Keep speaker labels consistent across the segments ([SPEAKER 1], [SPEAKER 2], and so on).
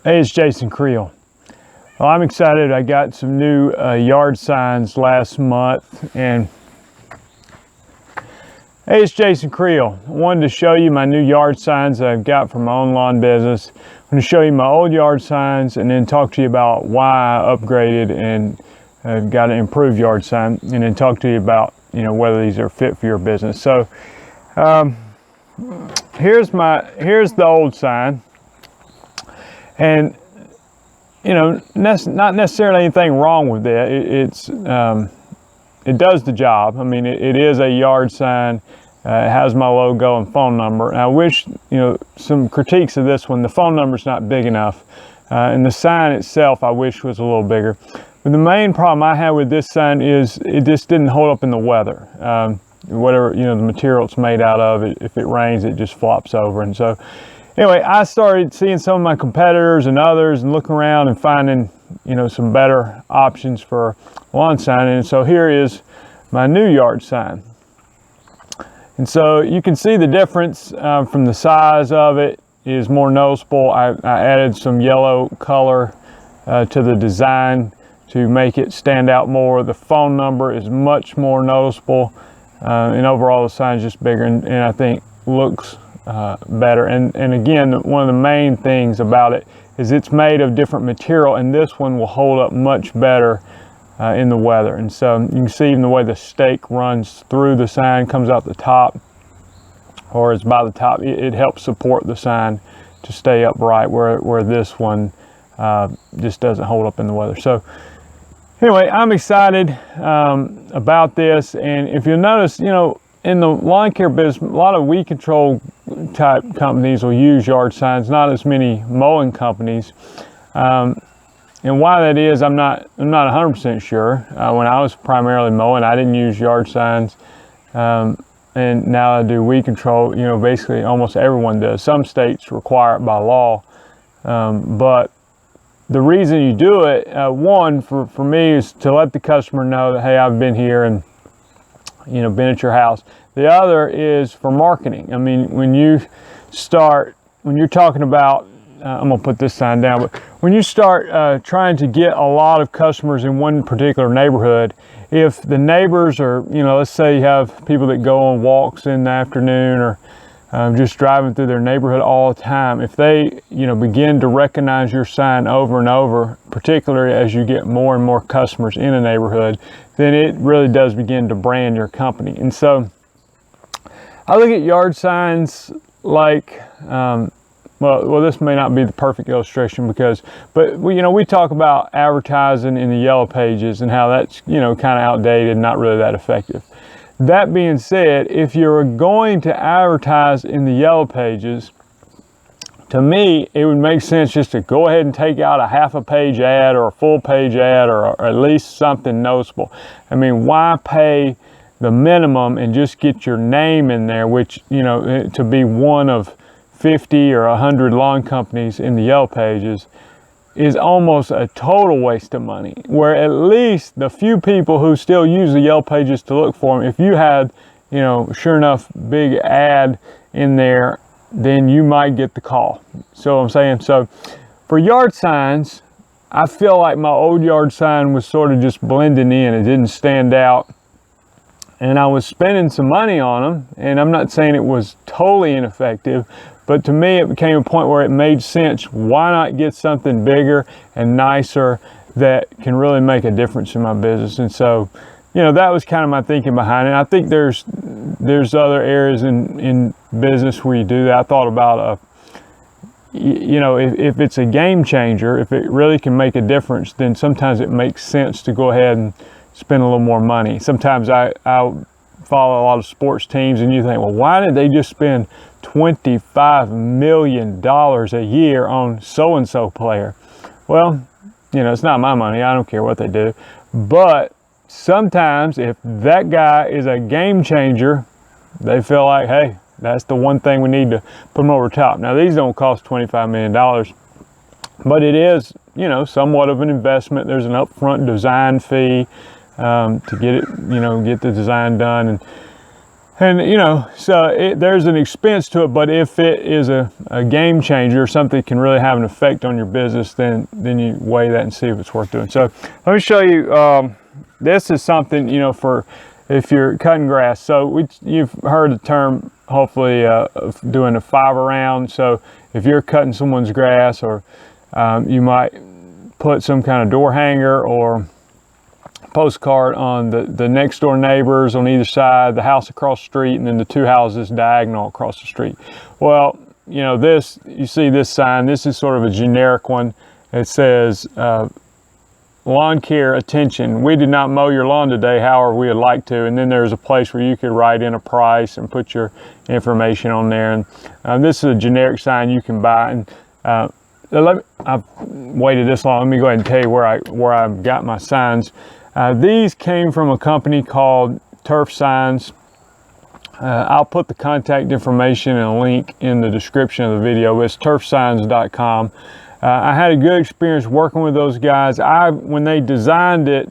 [SPEAKER 1] Hey, it's Jason Creel. Well, I'm excited. I got some new yard signs last month, and hey, it's Jason Creel. I wanted to show you my new yard signs that I've got from my own lawn business. I'm going to show you my old yard signs and then talk to you about why I upgraded and got an improved yard sign, and then talk to you about whether these are fit for your business. So here's the old sign. And not necessarily anything wrong with it. It does the job. I mean, it is a yard sign. It has my logo and phone number. And I wish, some critiques of this one. The phone number's not big enough, and the sign itself I wish was a little bigger. But the main problem I have with this sign is it just didn't hold up in the weather. Whatever the material it's made out of, if it rains, it just flops over. And so anyway, I started seeing some of my competitors and others and looking around and finding, some better options for lawn sign. And so here is my new yard sign. And so you can see the difference from the size of it is more noticeable. I added some yellow color to the design to make it stand out more. The phone number is much more noticeable, and overall the sign is just bigger and I think looks better. And again, one of the main things about it is it's made of different material, and this one will hold up much better in the weather. And so you can see even the way the stake runs through the sign, comes out the top, or is by the top. It helps support the sign to stay upright, where this one just doesn't hold up in the weather. So anyway, I'm excited about this. And if you'll notice, in the lawn care business, a lot of weed control type companies will use yard signs, not as many mowing companies. And why that is, I'm not 100% sure. When I was primarily mowing, I didn't use yard signs. And now I do weed control, basically almost everyone does. Some states require it by law. But the reason you do it, one, for me, is to let the customer know that, hey, I've been here and been at your house. The other is for marketing. I mean, when you're talking about, I'm gonna put this sign down, but when you start trying to get a lot of customers in one particular neighborhood, if the neighbors are, let's say you have people that go on walks in the afternoon or just driving through their neighborhood all the time, if they begin to recognize your sign over and over, particularly as you get more and more customers in a neighborhood, then it really does begin to brand your company. And so I look at yard signs like, well, this may not be the perfect illustration but we talk about advertising in the yellow pages and how that's kind of outdated, not really that effective. That being said, if you're going to advertise in the yellow pages, to me, it would make sense just to go ahead and take out a half a page ad or a full page ad, or at least something noticeable. I mean, why pay the minimum and just get your name in there, which, to be one of 50 or 100 lawn companies in the yellow pages is almost a total waste of money. Where at least the few people who still use the yellow pages to look for them, if you had, sure enough, big ad in there, then you might get the call. So I'm saying, so for yard signs, I feel like my old yard sign was sort of just blending in. It didn't stand out. And I was spending some money on them, and I'm not saying it was totally ineffective, but to me it became a point where it made sense. Why not get something bigger and nicer that can really make a difference in my business? And so, that was kind of my thinking behind it. I think there's other areas in business where you do that. I thought about if it's a game changer, if it really can make a difference, then sometimes it makes sense to go ahead and spend a little more money. Sometimes I follow a lot of sports teams, and you think, well, why did they just spend $25 million a year on so-and-so player? Well, it's not my money. I don't care what they do. But sometimes if that guy is a game changer, they feel like, hey, that's the one thing we need to put them over top. Now, these don't cost $25 million, but it is, somewhat of an investment. There's an upfront design fee to get it, get the design done. And And you know, so there's an expense to it, but if it is a game changer, something that can really have an effect on your business, then you weigh that and see if it's worth doing. So let me show you, this is something, you know, for if you're cutting grass. So you've heard the term, hopefully, of doing a 5 around. So if you're cutting someone's grass, or you might put some kind of door hanger or postcard on the next door neighbors on either side, the house across the street, and then the 2 houses diagonal across the street. Well, you know, this, you see this sign, this is sort of a generic one. It says, lawn care attention. We did not mow your lawn today, however we would like to. And then there's a place where you could write in a price and put your information on there. And this is a generic sign you can buy. And I've waited this long. Let me go ahead and tell you where I got my signs. These came from a company called Turf Signs. I'll put the contact information and a link in the description of the video. It's turfsigns.com. I had a good experience working with those guys. When they designed it,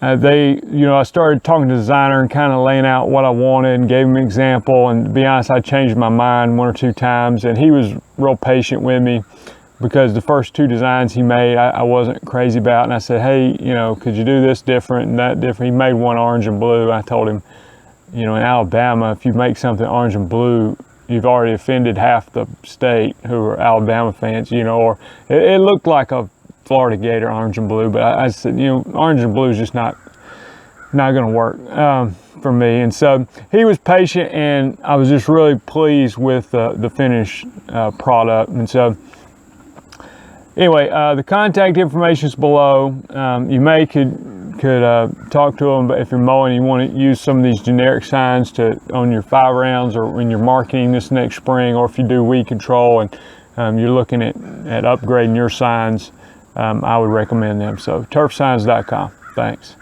[SPEAKER 1] I started talking to the designer and kind of laying out what I wanted and gave him an example. And to be honest, I changed my mind 1 or 2 times, and he was real patient with me, because the first 2 designs he made, I wasn't crazy about. And I said, hey, you know, could you do this different and that different? He made one orange and blue. I told him, you know, in Alabama, if you make something orange and blue, you've already offended half the state who are Alabama fans, you know. Or it looked like a Florida Gator orange and blue, but I said, you know, orange and blue is just not going to work for me. And so he was patient, and I was just really pleased with the finished product. And so anyway, the contact information is below. You could talk to them, but if you're mowing, you want to use some of these generic signs on your 5 rounds, or when you're marketing this next spring, or if you do weed control and you're looking at upgrading your signs, I would recommend them. So turfsigns.com. Thanks.